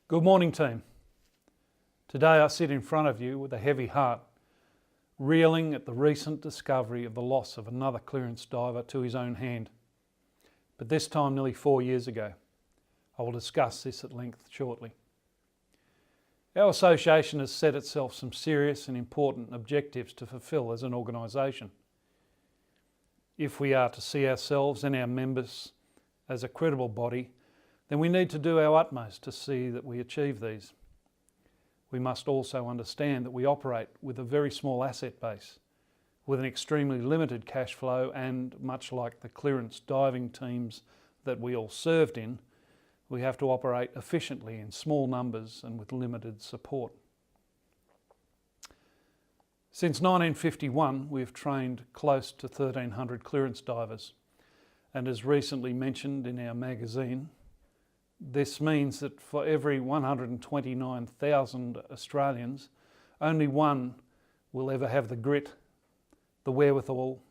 Good morning, team. Today I sit in front of you with a heavy heart, reeling at the recent discovery of the loss of another clearance diver to his own hand, but this time nearly 4 years ago. I will discuss this at length shortly. Our association has set itself some serious and important objectives to fulfil as an organisation. If we are to see ourselves and our members as a credible body, then we need to do our utmost to see that we achieve these. We must also understand that we operate with a very small asset base, with an extremely limited cash flow, and much like the clearance diving teams that we all served in, we have to operate efficiently in small numbers and with limited support. Since 1951, we've trained close to 1,300 clearance divers, and as recently mentioned in our magazine, this means that for every 129,000 Australians, only one will ever have the grit, the wherewithal,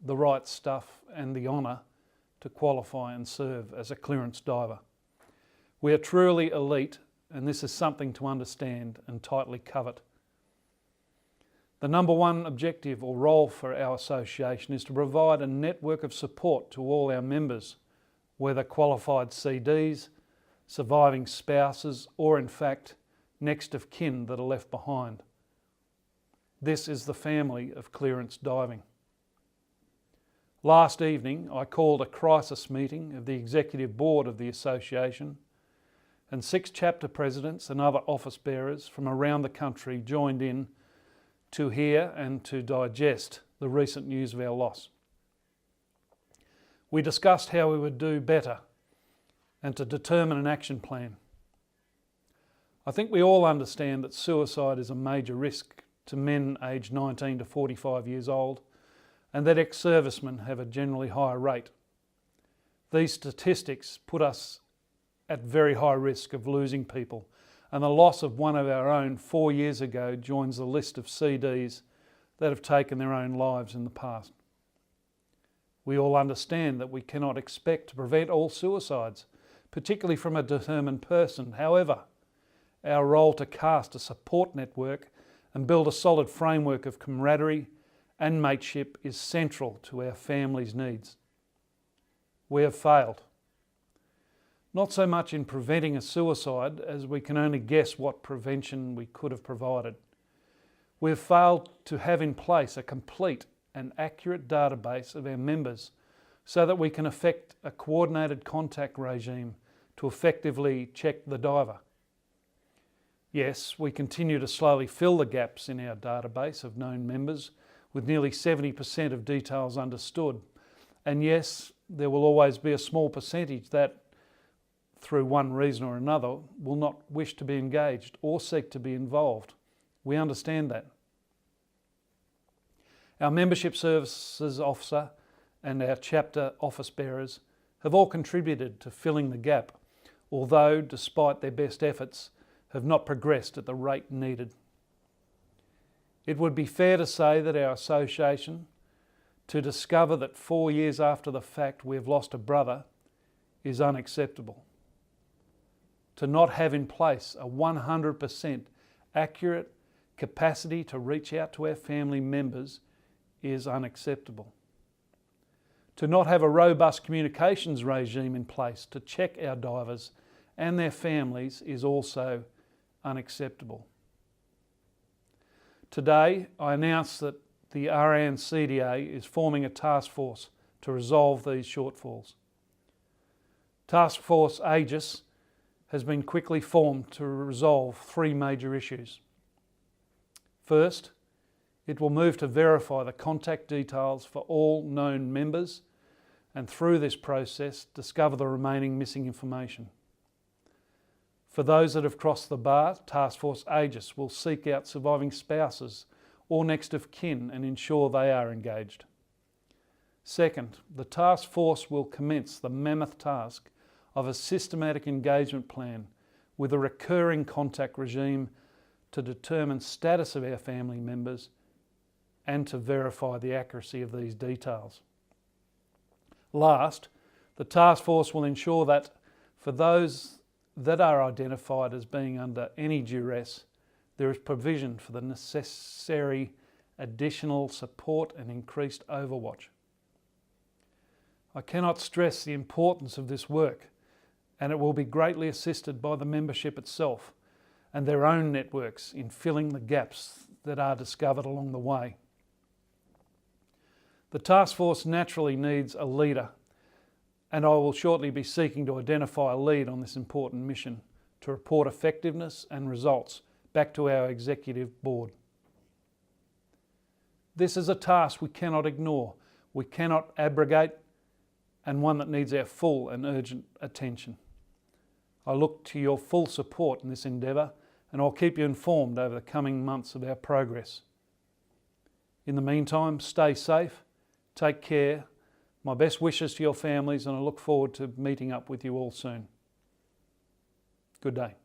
the right stuff and the honour to qualify and serve as a clearance diver. We are truly elite, and this is something to understand and tightly covet. The number one objective or role for our association is to provide a network of support to all our members, whether qualified CDs, surviving spouses, or in fact next of kin that are left behind. This is the family of clearance diving. Last evening I called a crisis meeting of the executive board of the association, and 6 chapter presidents and other office bearers from around the country joined in to hear and to digest the recent news of our loss. We discussed how we would do better and to determine an action plan. I think we all understand that suicide is a major risk to men aged 19 to 45 years old, and that ex-servicemen have a generally higher rate. These statistics put us at very high risk of losing people, and the loss of one of our own 4 years ago joins the list of CDs that have taken their own lives in the past. We all understand that we cannot expect to prevent all suicides, particularly from a determined person. However, our role to cast a support network and build a solid framework of camaraderie and mateship is central to our family's needs. We have failed. Not so much in preventing a suicide, as we can only guess what prevention we could have provided. We have failed to have in place a complete and accurate database of our members so that we can effect a coordinated contact regime to effectively check the diver. Yes, we continue to slowly fill the gaps in our database of known members, with nearly 70% of details understood. And yes, there will always be a small percentage that, through one reason or another, will not wish to be engaged or seek to be involved. We understand that. Our membership services officer and our chapter office bearers have all contributed to filling the gap, although, despite their best efforts, have not progressed at the rate needed. It would be fair to say that our association, to discover that 4 years after the fact we have lost a brother, is unacceptable. To not have in place a 100% accurate capacity to reach out to our family members is unacceptable. To not have a robust communications regime in place to check our divers and their families is also unacceptable. Today, I announce that the RANCDA is forming a task force to resolve these shortfalls. Task Force Aegis has been quickly formed to resolve 3 major issues. First, it will move to verify the contact details for all known members, and through this process discover the remaining missing information. For those that have crossed the bar, Task Force Aegis will seek out surviving spouses or next of kin and ensure they are engaged. Second, the task force will commence the mammoth task of a systematic engagement plan with a recurring contact regime to determine status of our family members and to verify the accuracy of these details. Last, the task force will ensure that for those that are identified as being under any duress, there is provision for the necessary additional support and increased overwatch. I cannot stress the importance of this work, and it will be greatly assisted by the membership itself and their own networks in filling the gaps that are discovered along the way. The task force naturally needs a leader, and I will shortly be seeking to identify a lead on this important mission to report effectiveness and results back to our executive board. This is a task we cannot ignore, we cannot abrogate, and one that needs our full and urgent attention. I look to your full support in this endeavour, and I'll keep you informed over the coming months of our progress. In the meantime, stay safe, take care, my best wishes to your families, and I look forward to meeting up with you all soon. Good day.